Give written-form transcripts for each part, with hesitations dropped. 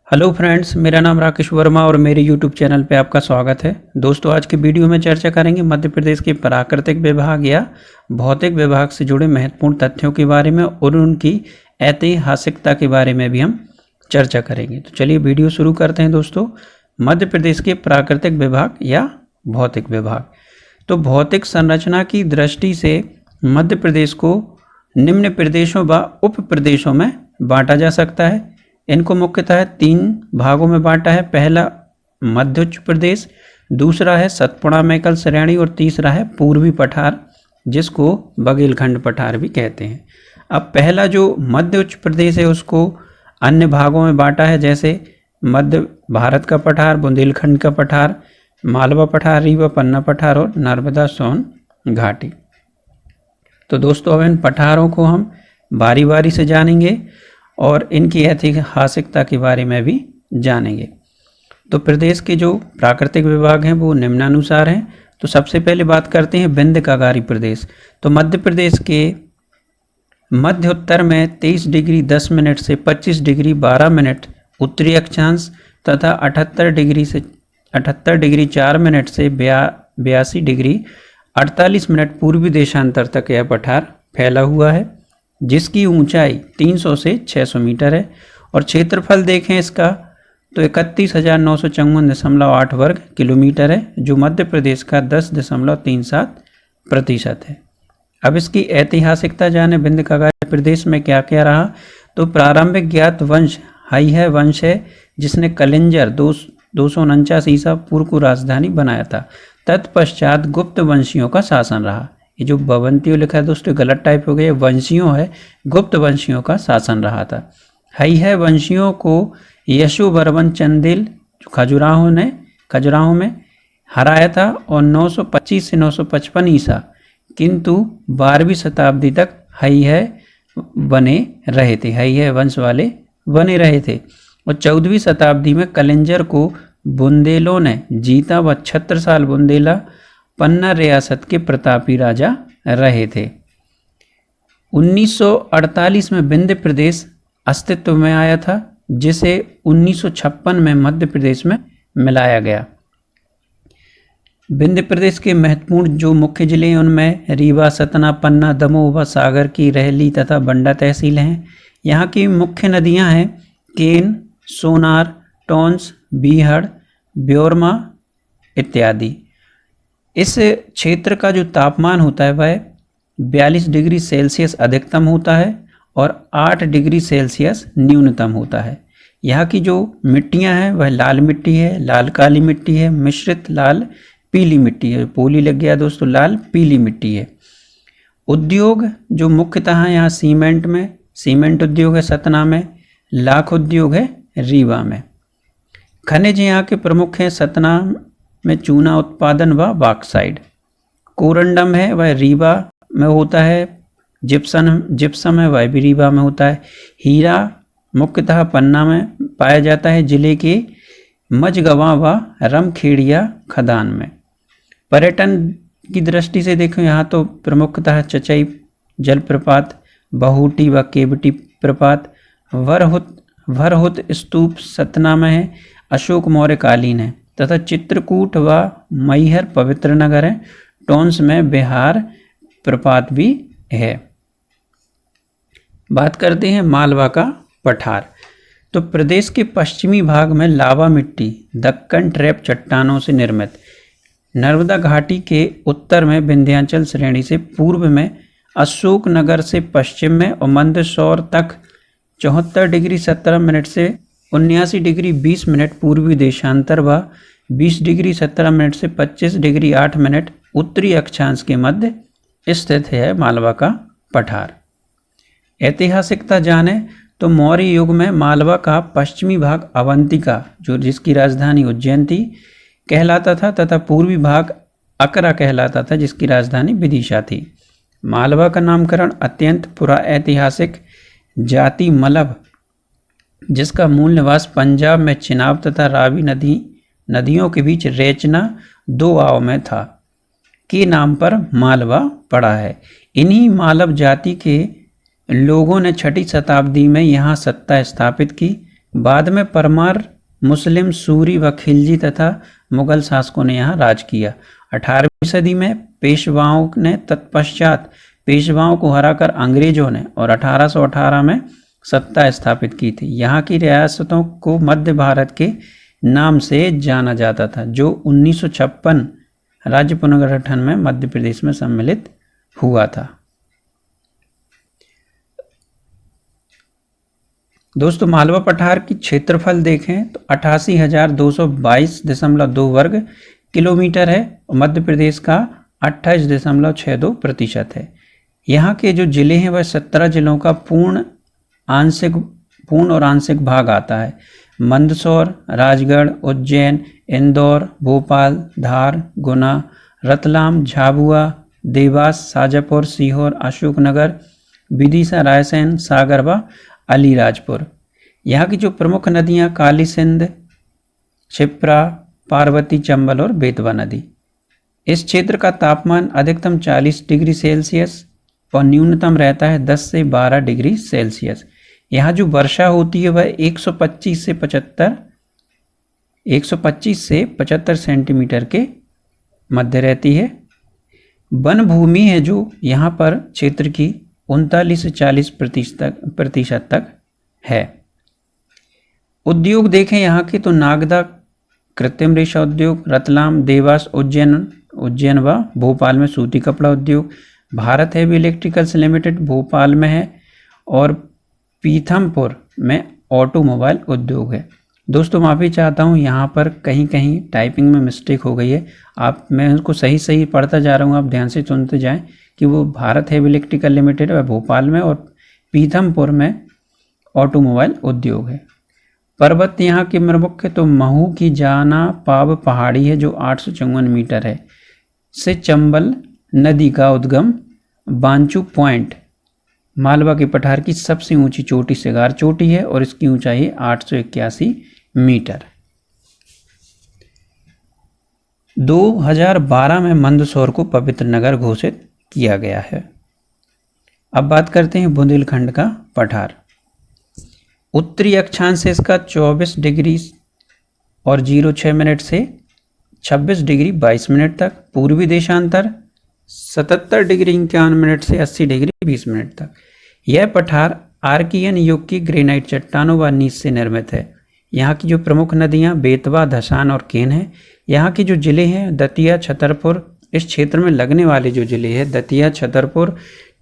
Hello friends, मेरा नाम राकेश वर्मा और मेरे यूट्यूब चैनल पे आपका स्वागत है। दोस्तों, आज की वीडियो में चर्चा करेंगे मध्य प्रदेश के प्राकृतिक विभाग या भौतिक विभाग से जुड़े महत्वपूर्ण तथ्यों के बारे में और उनकी ऐतिहासिकता के बारे में भी हम चर्चा करेंगे। तो चलिए वीडियो शुरू करते हैं। दोस्तों, मध्य प्रदेश के प्राकृतिक विभाग या भौतिक विभाग। तो भौतिक संरचना की दृष्टि से मध्य प्रदेश को निम्न प्रदेशों व उप प्रदेशों में बांटा जा सकता है। इनको मुख्यतः 3 भागों में बांटा है। पहला मध्य उच्च प्रदेश, दूसरा है सतपुड़ा मैकल श्रेणी और तीसरा है पूर्वी पठार, जिसको बघेलखंड पठार भी कहते हैं। अब पहला जो मध्य उच्च प्रदेश है उसको अन्य भागों में बांटा है, जैसे मध्य भारत का पठार, बुंदेलखंड का पठार, मालवा पठार, रीवा पन्ना पठार और नर्मदा सोन घाटी। तो दोस्तों, अब इन पठारों को हम बारी बारी से जानेंगे और इनकी ऐतिहासिकता के बारे में भी जानेंगे। तो प्रदेश के जो प्राकृतिक विभाग हैं वो निम्नानुसार हैं। तो सबसे पहले बात करते हैं विंध्य कागारी प्रदेश। तो मध्य प्रदेश के मध्य उत्तर में 23 डिग्री 10 मिनट से 25 डिग्री 12 मिनट उत्तरी अक्षांश तथा 78 डिग्री 4 मिनट से 82 डिग्री 48 मिनट पूर्वी देशांतर तक यह पठार फैला हुआ है, जिसकी ऊंचाई 300 से 600 मीटर है। और क्षेत्रफल देखें इसका तो 31,954.8 वर्ग किलोमीटर है, जो मध्य प्रदेश का 10.37% है। अब इसकी ऐतिहासिकता जाने। विंध्य कागारी प्रदेश में क्या क्या रहा। तो प्रारंभिक ज्ञात वंश हाइहय वंश है, जिसने कलिंजर 249 ईसा पूर्व को राजधानी बनाया था। तत्पश्चात गुप्त वंशियों का शासन रहा। ये जो भवंतियों लिखा है दोस्तों, गलत टाइप हो गया, वंशियों है, गुप्त वंशियों का शासन रहा था। हाइहय वंशियों को यशोवर्मन चंदेल खजुराहो में हराया था और 925 से 955 ईसा, किंतु 12वीं शताब्दी तक हाइहय बने रहे थे, हाइहय वंश वाले बने रहे थे। और 14वीं शताब्दी में कलिंजर को बुंदेलों ने जीता व 76 साल बुंदेला पन्ना रियासत के प्रतापी राजा रहे थे। 1948 में विंध्य प्रदेश अस्तित्व में आया था, जिसे 1956 में मध्य प्रदेश में मिलाया गया। विंध्य प्रदेश के महत्वपूर्ण जो मुख्य जिले हैं उनमें रीवा, सतना, पन्ना, दमोह व सागर की रहली तथा बंडा तहसील हैं। यहाँ की मुख्य नदियाँ हैं केन, सोनार, टोंस, बीहड़, ब्योरमा इत्यादि। इस क्षेत्र का जो तापमान होता है वह 42 डिग्री सेल्सियस अधिकतम होता है और 8 डिग्री सेल्सियस न्यूनतम होता है। यहाँ की जो मिट्टियाँ हैं वह लाल मिट्टी है, लाल काली मिट्टी है, मिश्रित लाल पीली मिट्टी है। पोली लग गया दोस्तों, लाल पीली मिट्टी है। उद्योग जो मुख्यतः है यहाँ सीमेंट उद्योग है सतना में, लाख उद्योग है रीवा में। खनिज यहाँ के प्रमुख हैं सतना में चूना उत्पादन व बॉक्साइट। कोरंडम है वह रीवा में होता है, जिप्सम है वह भी रीवा में होता है। हीरा मुख्यतः पन्ना में पाया जाता है, जिले के मझगवां व रमखेड़िया खदान में। पर्यटन की दृष्टि से देखो यहाँ तो प्रमुखतः चचई जलप्रपात, बहुटी व केवटी प्रपात, वरहुत स्तूप सतना में है, अशोक मौर्य कालीन है तथा चित्रकूट व मैहर पवित्र नगर है। टोंस में बिहार प्रपात भी है। बात करते हैं मालवा का पठार। तो प्रदेश के पश्चिमी भाग में लावा मिट्टी दक्कन ट्रैप चट्टानों से निर्मित, नर्मदा घाटी के उत्तर में विंध्याचल श्रेणी से पूर्व में, अशोकनगर से पश्चिम में और मंदसौर तक 74 डिग्री 17 मिनट से 79 डिग्री 20 मिनट पूर्वी देशांतर व 20 डिग्री 17 मिनट से 25 डिग्री 8 मिनट उत्तरी अक्षांश के मध्य स्थित है मालवा का पठार। ऐतिहासिकता जाने तो मौर्य युग में मालवा का पश्चिमी भाग अवंतिका, जो जिसकी राजधानी उज्जैन थी, कहलाता था तथा पूर्वी भाग अकरा कहलाता था, जिसकी राजधानी विदिशा थी। मालवा का नामकरण अत्यंत पुराऐतिहासिक जाति मलभ, जिसका मूल निवास पंजाब में चिनाब तथा रावी नदियों के बीच रेचना 2 आव में था, के नाम पर मालवा पड़ा है। इन्हीं मालव जाति के लोगों ने 6ठी शताब्दी में यहाँ सत्ता स्थापित की, बाद में परमार, मुस्लिम, सूरी व खिलजी तथा मुगल शासकों ने यहाँ राज किया। 18वीं सदी में पेशवाओं ने तत्पश्चात पेशवाओं को हराकर अंग्रेजों ने और 1818 में सत्ता स्थापित की थी। यहाँ की रियासतों को मध्य भारत के नाम से जाना जाता था, जो 1956 राज्य पुनर्गठन में मध्य प्रदेश में सम्मिलित हुआ था। दोस्तों, मालवा पठार की क्षेत्रफल देखें तो 88,222.2 वर्ग किलोमीटर है और मध्य प्रदेश का 28.62% है। यहाँ के जो जिले हैं वह 17 जिलों का पूर्ण और आंशिक भाग आता है। मंदसौर, राजगढ़, उज्जैन, इंदौर, भोपाल, धार, गुना, रतलाम, झाबुआ, देवास, शाजापुर, सीहोर, अशोकनगर, विदिशा, रायसेन, सागर व अलीराजपुर। यहाँ की जो प्रमुख नदियाँ काली सिंध, क्षिप्रा, पार्वती, चंबल और बेतवा नदी। इस क्षेत्र का तापमान अधिकतम 40 डिग्री सेल्सियस और न्यूनतम रहता है 10 से 12 डिग्री सेल्सियस। यहाँ जो वर्षा होती है वह 125 से 75 सेंटीमीटर के मध्य रहती है। वन भूमि है जो यहाँ पर क्षेत्र की 39 से 40% तक है। उद्योग देखें यहाँ के तो नागदा कृत्रिम रेशा उद्योग, रतलाम, देवास, उज्जैन व भोपाल में सूती कपड़ा उद्योग, Bharat heavy electricals limited Bhopal में है और पीथमपुर में ऑटोमोबाइल उद्योग है। दोस्तों, माफ़ी चाहता हूँ, यहाँ पर कहीं कहीं टाइपिंग में मिस्टेक हो गई है। मैं उसको सही पढ़ता जा रहा हूँ, आप ध्यान से सुनते जाएं कि वो भारत हेवी इलेक्ट्रिकल लिमिटेड है भोपाल में और पीथमपुर में ऑटोमोबाइल उद्योग है। पर्वत यहाँ के प्रमुख तो महू की जाना पाव पहाड़ी है जो 854 मीटर है, से चंबल नदी का उद्गम बांचू पॉइंट मालवा के पठार की सबसे ऊंची चोटी सिगार चोटी है और इसकी ऊंचाई 881 मीटर। 2012 में मंदसौर को पवित्र नगर घोषित किया गया है। अब बात करते हैं बुंदेलखंड का पठार। उत्तरी अक्षांश से इसका 24 डिग्री और 06 मिनट से 26 डिग्री 22 मिनट तक, पूर्वी देशांतर 77 डिग्री 51 मिनट से 80 डिग्री 20 मिनट तक। यह पठार आर्कियन युग की ग्रेनाइट चट्टानों व नीच से निर्मित है। यहाँ की जो प्रमुख नदियाँ बेतवा, धसान और केन है। यहाँ के जो जिले हैं दतिया, छतरपुर, इस क्षेत्र में लगने वाले जो जिले हैं दतिया, छतरपुर,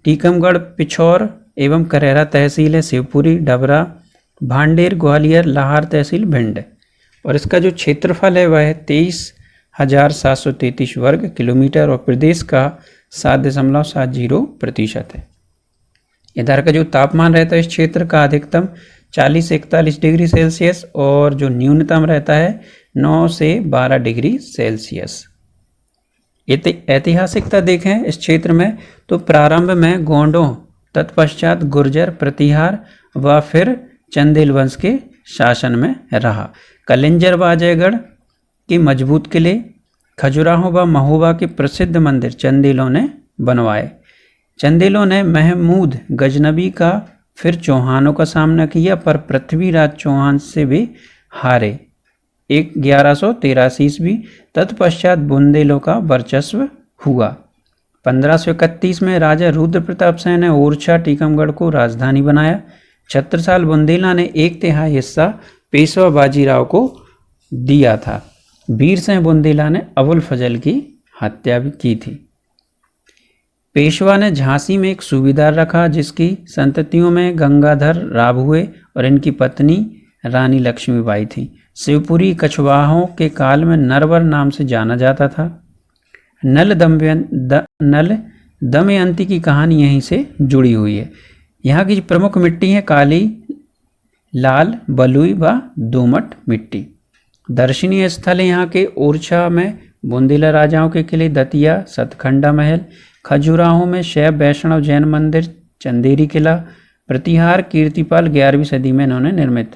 टीकमगढ़, पिछौर एवं करेरा तहसील है, शिवपुरी, डबरा, भांडेर, ग्वालियर, लाहार तहसील, भिंड। और इसका जो क्षेत्रफल है वह 23,733 वर्ग किलोमीटर और प्रदेश का 7.70% है। इधर का जो तापमान रहता है इस क्षेत्र का अधिकतम 40 से 41 डिग्री सेल्सियस और जो न्यूनतम रहता है 9 से 12 डिग्री सेल्सियस। ऐतिहासिकता देखें इस क्षेत्र में तो प्रारंभ में गोंडों, तत्पश्चात गुर्जर, प्रतिहार व फिर चंदेल वंश के शासन में रहा। कलिंजर व अजयगढ़ के मजबूत किले, खजुराहो व महोबा के प्रसिद्ध मंदिर चंदेलों ने बनवाए। चंदेलों ने महमूद गजनबी का फिर चौहानों का सामना किया पर पृथ्वीराज चौहान से वे हारे 1183 ईस्वी। तत्पश्चात बुंदेलों का वर्चस्व हुआ। 1531 में राजा रुद्र प्रताप सिंह ने ओरछा, टीकमगढ़ को राजधानी बनाया। छत्रसाल बुंदेला ने 1/3 हिस्सा पेशवा बाजीराव को दिया था। वीर सिंह बुंदेला ने अबुल फजल की हत्या भी की थी। पेशवा ने झांसी में एक सूबेदार रखा जिसकी संततियों में गंगाधर राव हुए और इनकी पत्नी रानी लक्ष्मीबाई थी। शिवपुरी कछवाहों के काल में नरवर नाम से जाना जाता था। नल दमयंती की कहानी यहीं से जुड़ी हुई है। यहाँ की प्रमुख मिट्टी है काली, लाल, बलुई व दोमट मिट्टी। दर्शनीय स्थल है यहाँ के ओरछा में बुंदेला राजाओं के किले, दतिया सतखंडा महल, खजुराहो में शैव वैष्णव जैन मंदिर, चंदेरी किला, प्रतिहार कीर्तिपाल 11वीं सदी में इन्होंने निर्मित,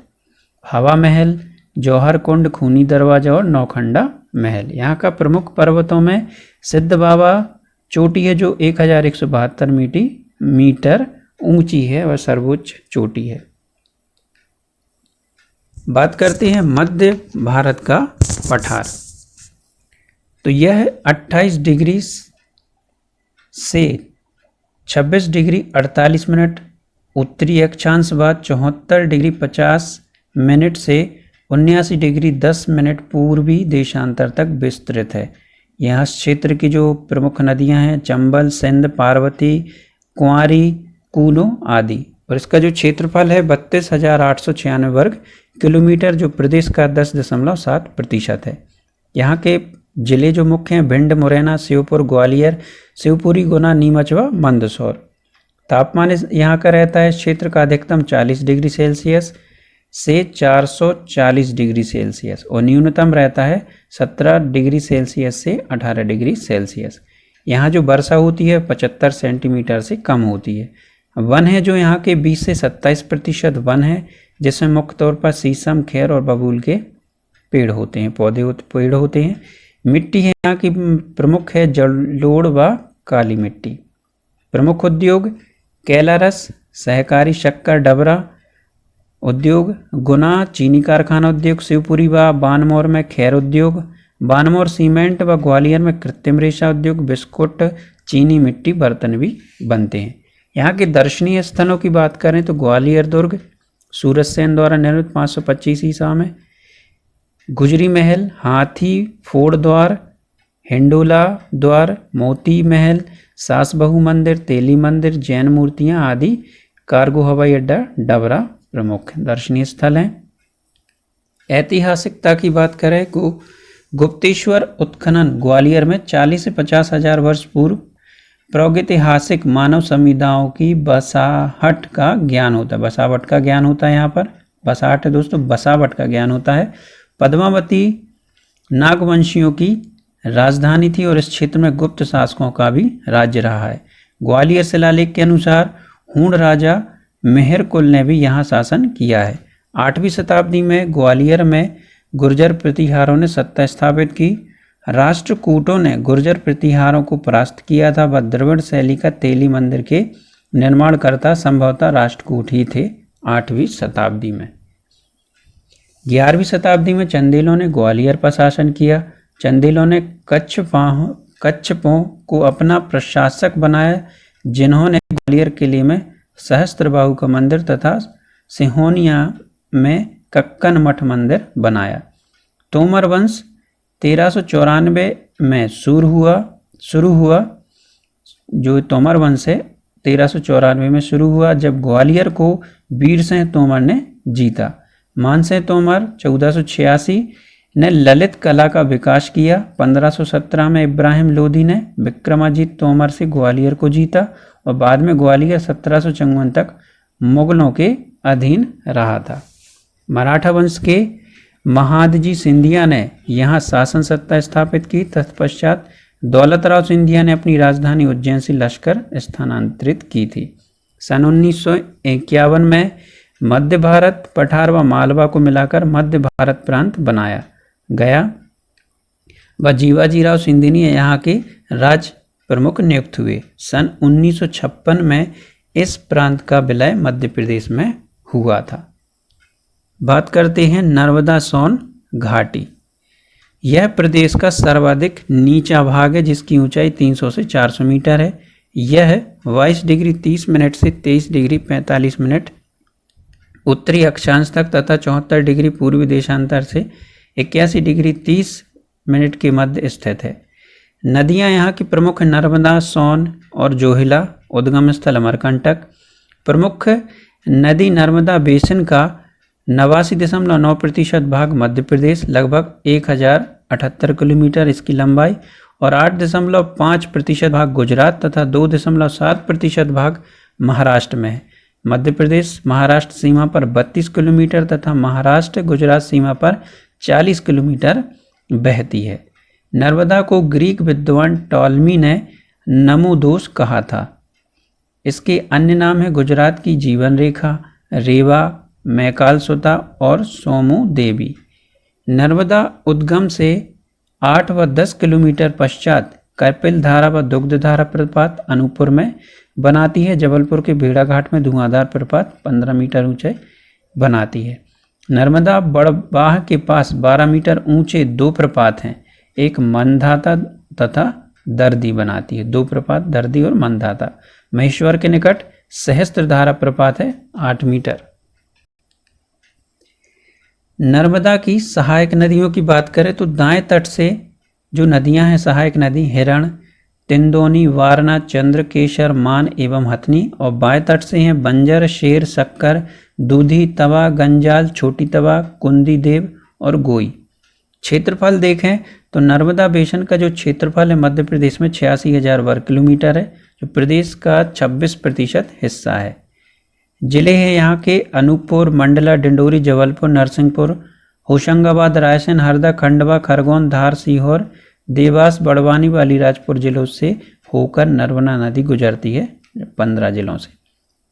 हवा महल, जौहर कुंड, खूनी दरवाजा और नौखंडा महल। यहाँ का प्रमुख पर्वतों में सिद्ध बाबा चोटी है जो 1172 मीटर ऊंची है और सर्वोच्च चोटी है। बात करते हैं मध्य भारत का पठार। तो यह 28 डिग्री से 26 डिग्री 48 मिनट उत्तरी अक्षांश व 74 डिग्री 50 मिनट से 79 डिग्री 10 मिनट पूर्वी देशांतर तक विस्तृत है। यहाँ इस क्षेत्र की जो प्रमुख नदियाँ हैं चंबल, सिंध, पार्वती, कुंवारी, कूलो आदि। और इसका जो क्षेत्रफल है 32,896 वर्ग किलोमीटर, जो प्रदेश का 10.7% है। यहाँ के जिले जो मुख्य हैं भिंड, मुरैना, श्योपुर, ग्वालियर, शिवपुरी, गुना, नीमच व मंदसौर। तापमान यहाँ का रहता है क्षेत्र का अधिकतम 40 डिग्री सेल्सियस से 440 डिग्री सेल्सियस और न्यूनतम रहता है 17 डिग्री सेल्सियस से 18 डिग्री सेल्सियस। यहाँ जो वर्षा होती है 75 सेंटीमीटर से कम होती है। वन है जो यहाँ के 20 से 27% वन है, जिसमें मुख्य तौर पर शीशम, खैर और बबूल के पेड़ होते हैं, पेड़ होते हैं। मिट्टी है यहाँ की प्रमुख है जलोढ़ व काली मिट्टी। प्रमुख उद्योग केला रस, सहकारी शक्कर, डबरा उद्योग, गुना चीनी कारखाना उद्योग, शिवपुरी व बानमौर में खैर उद्योग, बानमौर सीमेंट व ग्वालियर में कृत्रिम रेशा उद्योग, बिस्कुट, चीनी मिट्टी बर्तन भी बनते हैं। यहाँ के दर्शनीय स्थलों की बात करें तो ग्वालियर दुर्ग सूरजसेन द्वारा निर्मित 525 ईसा में, गुजरी महल, हाथी फोड़ द्वार, हिंडोला द्वार, मोती महल, सास बहू मंदिर, तेली मंदिर, जैन मूर्तियाँ आदि, कार्गो हवाई अड्डा डबरा प्रमुख दर्शनीय स्थल हैं। ऐतिहासिकता की बात करें तो गुप्तेश्वर उत्खनन ग्वालियर में 40 से 50 हजार वर्ष पूर्व प्रागैतिहासिक मानव समुदायों की बसाहट का ज्ञान होता है। बसावट का ज्ञान होता है, यहाँ पर बसाहट है दोस्तों, बसावट का ज्ञान होता है। पद्मावती नागवंशियों की राजधानी थी और इस क्षेत्र में गुप्त शासकों का भी राज्य रहा है। ग्वालियर शिलालेख के अनुसार हूण राजा मेहर कुल ने भी यहाँ शासन किया है। 8वीं शताब्दी में ग्वालियर में गुर्जर प्रतिहारों ने सत्ता स्थापित की। राष्ट्रकूटों ने गुर्जर प्रतिहारों को परास्त किया था। वह द्रविड़ शैली का तेली मंदिर के निर्माणकर्ता संभवतः राष्ट्रकूट ही थे 8वीं शताब्दी में। 11वीं शताब्दी में चंदेलों ने ग्वालियर पर शासन किया। चंदेलों ने कच्छपों को अपना प्रशासक बनाया, जिन्होंने ग्वालियर किले में सहस्त्रबाहु का मंदिर तथा सिहोनिया में कक्कन मठ मंदिर बनाया। तोमर वंश 1394 में शुरू हुआ। जो तोमर वंश है 1394 में शुरू हुआ, जब ग्वालियर को वीर सिंह तोमर ने जीता। मानसिंह तोमर 1486 ने ललित कला का विकास किया। 1517 में इब्राहिम लोदी ने विक्रमाजीत तोमर से ग्वालियर को जीता और बाद में ग्वालियर 1754 तक मुगलों के अधीन रहा था। मराठा वंश के महादजी सिंधिया ने यहाँ शासन सत्ता स्थापित की। तत्पश्चात दौलतराव सिंधिया ने अपनी राजधानी उज्जैन से लश्कर स्थानांतरित की थी। सन 1951 में मध्य भारत, पठार व मालवा को मिलाकर मध्य भारत प्रांत बनाया गया व जीवाजीराव सिंधिया यहाँ के राज प्रमुख नियुक्त हुए। सन 1956 में इस प्रांत का विलय मध्य प्रदेश में हुआ था। बात करते हैं नर्मदा सोन घाटी। यह प्रदेश का सर्वाधिक नीचा भाग है, जिसकी ऊंचाई 300 से 400 मीटर है। यह 22 डिग्री 30 मिनट से 23 डिग्री 45 मिनट उत्तरी अक्षांश तक तथा 74 डिग्री पूर्वी देशांतर से 81 डिग्री 30 मिनट के मध्य स्थित है। नदियां यहाँ की प्रमुख नर्मदा, सोन और जोहिला। उद्गम स्थल अमरकंटक। प्रमुख नदी नर्मदा बेसिन का 89.9% भाग मध्य प्रदेश, लगभग 1078 किलोमीटर इसकी लंबाई, और 8.5% भाग गुजरात तथा 2.7% भाग महाराष्ट्र में है। मध्य प्रदेश महाराष्ट्र सीमा पर 32 किलोमीटर तथा महाराष्ट्र गुजरात सीमा पर 40 किलोमीटर बहती है। नर्मदा को ग्रीक विद्वान टॉलमी ने नमोदोस कहा था। इसके अन्य नाम है गुजरात की जीवन रेखा, रेवा, मैकालसुता और सोमू देवी। नर्मदा उद्गम से 8 व 10 किलोमीटर पश्चात कपिल धारा व दुग्ध धारा प्रपात अनूपपुर में बनाती है। जबलपुर के भेड़ा घाट में धुआंधार प्रपात 15 मीटर ऊंचाई बनाती है। नर्मदा बड़बाह के पास 12 मीटर ऊंचे दो प्रपात हैं, एक मनधाता तथा दर्दी बनाती है। दो प्रपात दर्दी और मनधाता। महेश्वर के निकट सहस्त्रधारा प्रपात है 8 मीटर। नर्मदा की सहायक नदियों की बात करें तो दाएं तट से जो नदियां हैं सहायक नदी हिरण, तिंदोनी, वारना, चंद्र, केशर, मान एवं हथनी, और बाएं तट से हैं बंजर, शेर, शक्कर, दूधी, तवा, गंजाल, छोटी तवा, कुंदी देव और गोई। क्षेत्रफल देखें तो नर्मदा बेसिन का जो क्षेत्रफल है मध्य प्रदेश में 86,000 वर्ग किलोमीटर है, जो प्रदेश का 26% हिस्सा है। जिले हैं यहाँ के अनूपपुर, मंडला, डिंडोरी, जबलपुर, नरसिंहपुर, होशंगाबाद, रायसेन, हरदा, खंडवा, खरगोन, धार, सीहोर, देवास, बड़वानी व अलीराजपुर जिलों से होकर नर्मदा नदी गुजरती है 15 जिलों से।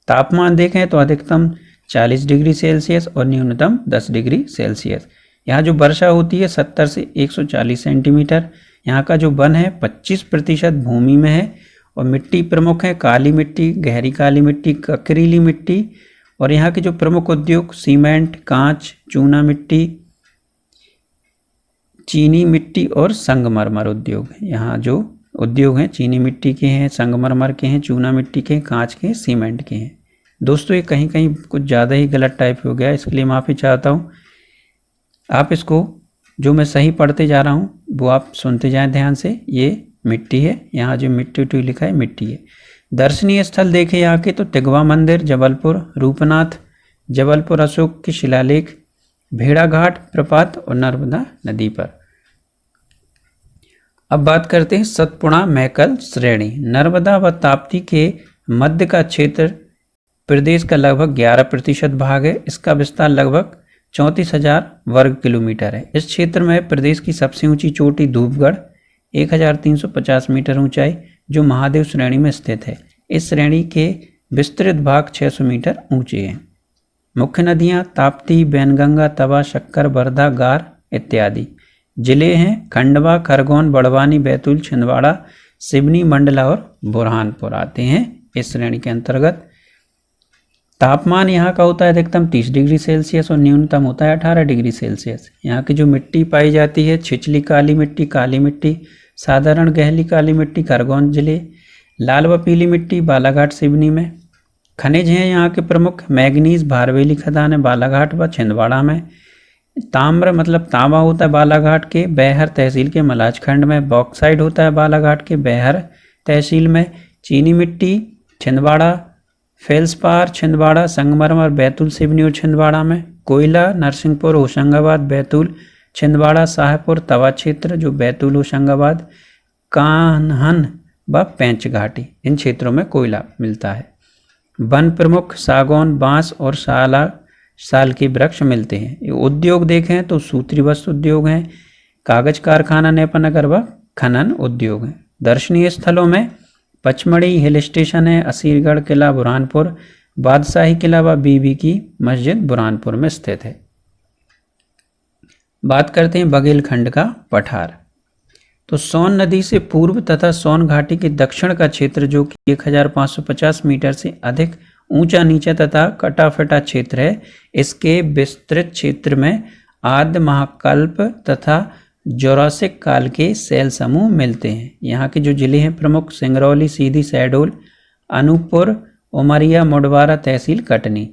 तापमान देखें तो अधिकतम 40 डिग्री सेल्सियस और न्यूनतम 10 डिग्री सेल्सियस। यहाँ जो वर्षा होती है 70 से 140 सेंटीमीटर। यहाँ का जो वन है 25% भूमि में है, और मिट्टी प्रमुख है काली मिट्टी, गहरी काली मिट्टी, ककरीली मिट्टी, और यहाँ के जो प्रमुख उद्योग सीमेंट, कांच, चूना मिट्टी, चीनी मिट्टी और संगमरमर उद्योग हैं। यहाँ जो उद्योग हैं चीनी मिट्टी के हैं, संगमरमर के हैं, चूना मिट्टी के, कांच के, सीमेंट के हैं। दोस्तों ये कहीं कहीं कुछ ज़्यादा ही गलत टाइप हो गया, इसके लिए माफ़ी चाहता हूँ। आप इसको जो मैं सही पढ़ते जा रहा हूँ वो आप सुनते जाएं ध्यान से। ये मिट्टी है, यहाँ जो मिट्टी लिखा है मिट्टी है। दर्शनीय स्थल देखे यहाँ के तो तिगवा मंदिर जबलपुर, रूपनाथ जबलपुर, अशोक के शिलालेख, भेड़ा घाट प्रपात और नर्मदा नदी पर। अब बात करते हैं सतपुड़ा मैकल श्रेणी। नर्मदा व ताप्ती के मध्य का क्षेत्र प्रदेश का लगभग 11% भाग है। इसका विस्तार लगभग 34,000 वर्ग किलोमीटर है। इस क्षेत्र में प्रदेश की सबसे ऊंची चोटी धूपगढ़ 1,350 मीटर ऊंचाई जो महादेव श्रेणी में स्थित है। इस श्रेणी के विस्तृत भाग 600 मीटर ऊंचे हैं। मुख्य नदियां ताप्ती, बैनगंगा, तवा, शक्कर, बरधा, गार इत्यादि। जिले हैं खंडवा, खरगोन, बड़वानी, बैतूल, छिंदवाड़ा, सिवनी, मंडला और बुरहानपुर आते हैं इस श्रेणी के अंतर्गत। तापमान यहाँ का होता है अधिकतम 30 डिग्री सेल्सियस और न्यूनतम होता है 18 डिग्री सेल्सियस। यहाँ की जो मिट्टी पाई जाती है छिछली काली मिट्टी, काली मिट्टी, साधारण गहली काली मिट्टी खरगोन जिले, लाल व पीली मिट्टी बालाघाट सिवनी में। खनिज हैं यहाँ के प्रमुख मैग्नीज भारवेली खदान है बालाघाट व छिंदवाड़ा में। ताम्र मतलब तांबा होता है बालाघाट के बैहर तहसील के मलाजखंड में। बॉक्साइड होता है बालाघाट के बैहर तहसील में। चीनी मिट्टी छिंदवाड़ा, फेल्सपार छिंदवाड़ा, संगमरमर बैतूल सिवनी और छिंदवाड़ा में। कोयला नरसिंहपुर, होशंगाबाद, बैतूल, छिंदवाड़ा, शाहपुर, तवा क्षेत्र जो बैतूल, होशंगाबाद, कान्हन व पेंच घाटी, इन क्षेत्रों में कोयला मिलता है। वन प्रमुख सागौन, बांस और साल के वृक्ष मिलते हैं। उद्योग देखें तो सूत्री वस्त्र उद्योग हैं, कागज कारखाना नेपानगर व खनन उद्योग हैं। दर्शनीय स्थलों में पचमढ़ी हिल स्टेशन है, असीरगढ़ किला बुरहानपुर, बादशाही किला व बीबी की मस्जिद बुरहानपुर में स्थित है। बात करते हैं बघेलखंड का पठार। तो सोन नदी से पूर्व तथा सोन घाटी के दक्षिण का क्षेत्र जो कि 1550 मीटर से अधिक ऊंचा नीचा तथा कटाफटा क्षेत्र है, इसके विस्तृत क्षेत्र में आद्य महाकल्प तथा जोरासिक काल के सेल समूह मिलते हैं। यहाँ के जो जिले हैं प्रमुख सिंगरौली, सीधी, शहडोल, अनूपपुर, उमरिया, मुडवारा तहसील कटनी,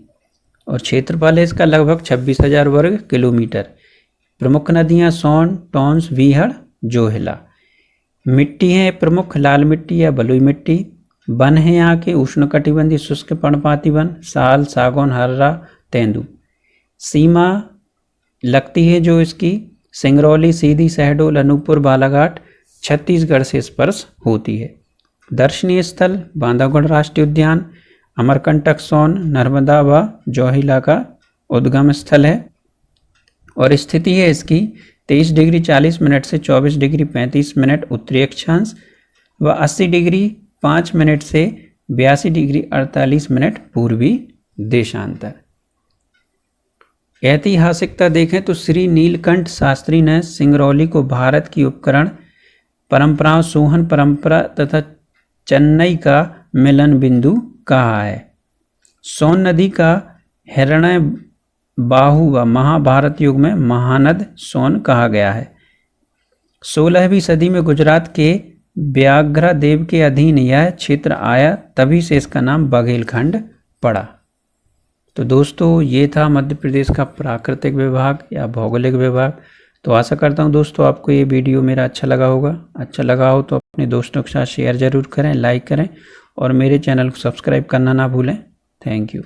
और क्षेत्रफल है इसका लगभग 26,000 वर्ग किलोमीटर। प्रमुख नदियाँ सोन, टोंस, वीहड़, जोहिला। मिट्टी है प्रमुख लाल मिट्टी या बलुई मिट्टी। वन है यहाँ के उष्णकटिबंधीय शुष्क पर्णपाती वन, साल, सागौन, हर्रा, तेंदू। सीमा लगती है जो इसकी सिंगरौली, सीधी, शहडोल, अनूपपुर, बालाघाट, छत्तीसगढ़ से स्पर्श होती है। दर्शनीय स्थल बांधवगढ़ राष्ट्रीय उद्यान, अमरकंटक, सोन, नर्मदा व जोहिला का उद्गम स्थल है, और स्थिति है इसकी 23 डिग्री 40 मिनट से 24 डिग्री 35 मिनट उत्तरी अक्षांश व 80 डिग्री 5 मिनट से 82 डिग्री 48 मिनट पूर्वी देशांतर। ऐतिहासिकता देखें तो श्री नीलकंठ शास्त्री ने सिंगरौली को भारत की उपकरण परंपराओं, सोहन परंपरा तथा चेन्नई का मिलन बिंदु कहा है। सोन नदी का हिरण्य बाहु व महाभारत युग में महानद सोन कहा गया है। 16वीं सदी में गुजरात के व्याघ्रदेव के अधीन यह क्षेत्र आया, तभी से इसका नाम बघेलखंड पड़ा। तो दोस्तों ये था मध्य प्रदेश का प्राकृतिक विभाग या भौगोलिक विभाग। तो आशा करता हूँ दोस्तों आपको ये वीडियो मेरा अच्छा लगा होगा। अच्छा लगा हो तो अपने दोस्तों के साथ शेयर ज़रूर करें, लाइक करें और मेरे चैनल को सब्सक्राइब करना ना भूलें। Thank you.